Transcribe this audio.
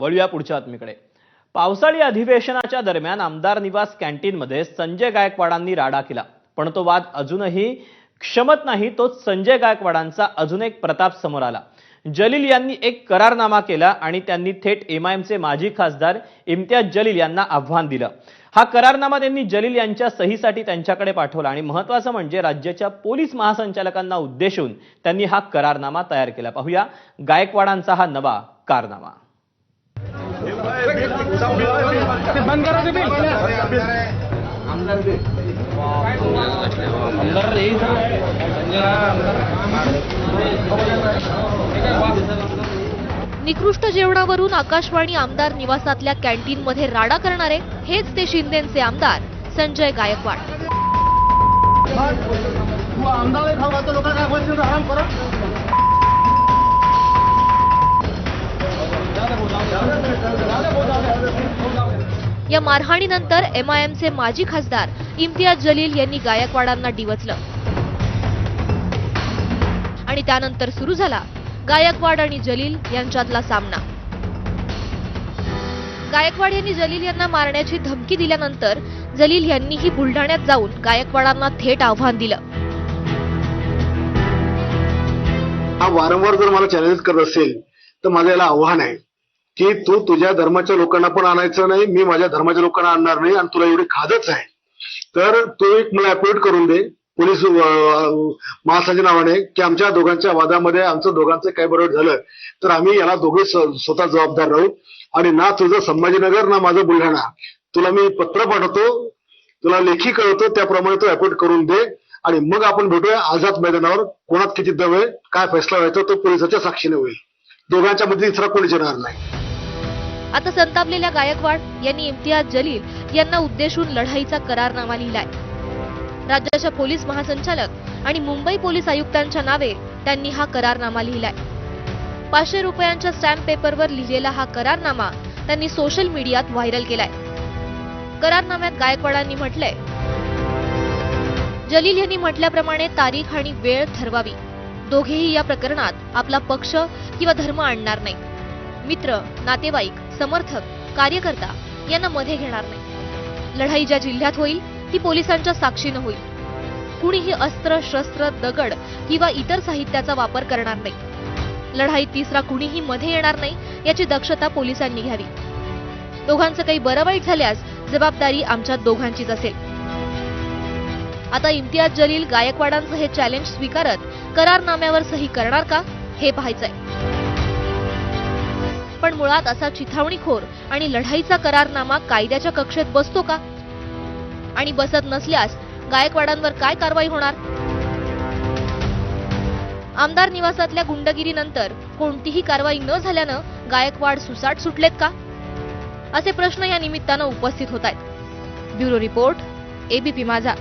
वळूया पुढच्या बातमीकडे। पावसाळी अधिवेशनाच्या दरम्यान आमदार निवास कॅन्टीनमध्ये संजय गायकवाडांनी राडा केला, पण तो वाद अजूनही क्षमत नाही। तोच संजय गायकवाडांचा अजून एक प्रताप समोर आला। जलील यांनी एक करारनामा केला आणि त्यांनी थेट एमआयएमचे माजी खासदार इम्तियाज जलील यांना आव्हान दिलं। हा करारनामा त्यांनी जलील यांच्या सहीसाठी त्यांच्याकडे पाठवला आणि महत्त्वाचं म्हणजे राज्याच्या पोलीस महासंचालकांना उद्देशून त्यांनी हा करारनामा तयार केला। पाहूया गायकवाडांचा हा नवा कारनामा। निकृष्ट जेवणावरून आकाशवाणी आमदार निवासातल्या कॅन्टीनमध्ये राडा करणारे हेच ते शिंदेचे आमदार संजय गायकवाड। या मारहाणीनंतर एमआयएमचे माजी खासदार इम्तियाज जलील यांनी गायकवाडांना डिवचलं आणि त्यानंतर सुरू झाला गायकवाड आणि जलील यांच्यातला सामना। गायकवाड यांनी जलील यांना मारण्याची धमकी दिल्यानंतर जलील यांनीही बुलढाण्यात जाऊन गायकवाडांना थेट आव्हान दिलं। हा वारंवार जर मला चॅलेंज करत असेल तर माझं याला आव्हान आहे की तू तुझ्या धर्माच्या लोकांना पण आणायचं नाही, मी माझ्या धर्माच्या लोकांना आणणार नाही आणि तुला एवढी खादच आहे तर तू एक मला अपॉइंट करून दे पोलीस महासंचालकाच्या नावाने की आमच्या दोघांच्या वादामध्ये आमचं दोघांचं काही बरोबर झालं तर आम्ही याला दोघे स्वतः जबाबदार राहू आणि ना तुझं संभाजीनगर ना माझं बुलढाणा। तुला मी पत्र पाठवतो, तुला लेखी कळवतो, त्याप्रमाणे तू अपॉइंट करून दे आणि मग आपण भेटूया आझाद मैदानावर। कोणात किती दम आहे, काय फैसला व्हायचा तो पोलिसाच्या साक्षीने होईल। दोघांच्या मध्ये इतर कोणीच येणार नाही। आता संतापलेल्या गायकवाड यांनी इम्तियाज जलील यांना उद्देशून लढाईचा करारनामा लिहिलाय। राज्याच्या पोलीस महासंचालक आणि मुंबई पोलीस आयुक्तांच्या नावे त्यांनी हा करारनामा लिहिलाय। 500 रुपयांच्या स्टॅम्प पेपरवर लिहिलेला हा करारनामा त्यांनी सोशल मीडियात व्हायरल केलाय। करारनाम्यात गायकवाडांनी म्हटलंय, जलील यांनी म्हटल्याप्रमाणे तारीख आणि वेळ ठरवावी। दोघेही या प्रकरणात आपला पक्ष किंवा धर्म आणणार नाही। मित्र, नातेवाईक, समर्थक, कार्यकर्ता यांना मध्ये घेणार नाही। लढाई ज्या जिल्ह्यात होईल ती पोलिसांच्या साक्षीनं होईल। कुणीही अस्त्र, शस्त्र, दगड किंवा इतर साहित्याचा वापर करणार नाही। लढाईत तिसरा कुणीही मध्ये येणार नाही याची दक्षता पोलिसांनी घ्यावी। दोघांचं काही बरं वाईट झाल्यास जबाबदारी आमच्या दोघांचीच असेल। आता इम्तियाज जलील गायकवाडांचं हे चॅलेंज स्वीकारत करारनाम्यावर सही करणार का हे पाहायचंय। पण मुळात असा चिथावणीखोर आणि लढाईचा करारनामा कायद्याच्या कक्षेत बसतो का? आणि बसत नसल्यास गायकवाडांवर काय कारवाई होणार? आमदार निवासातल्या गुंडगिरीनंतर कोणतीही कारवाई न झाल्यानं गायकवाड सुसाट सुटलेत का, असे प्रश्न या निमित्तानं उपस्थित होत आहेत। ब्युरो रिपोर्ट, एबीपी माझा।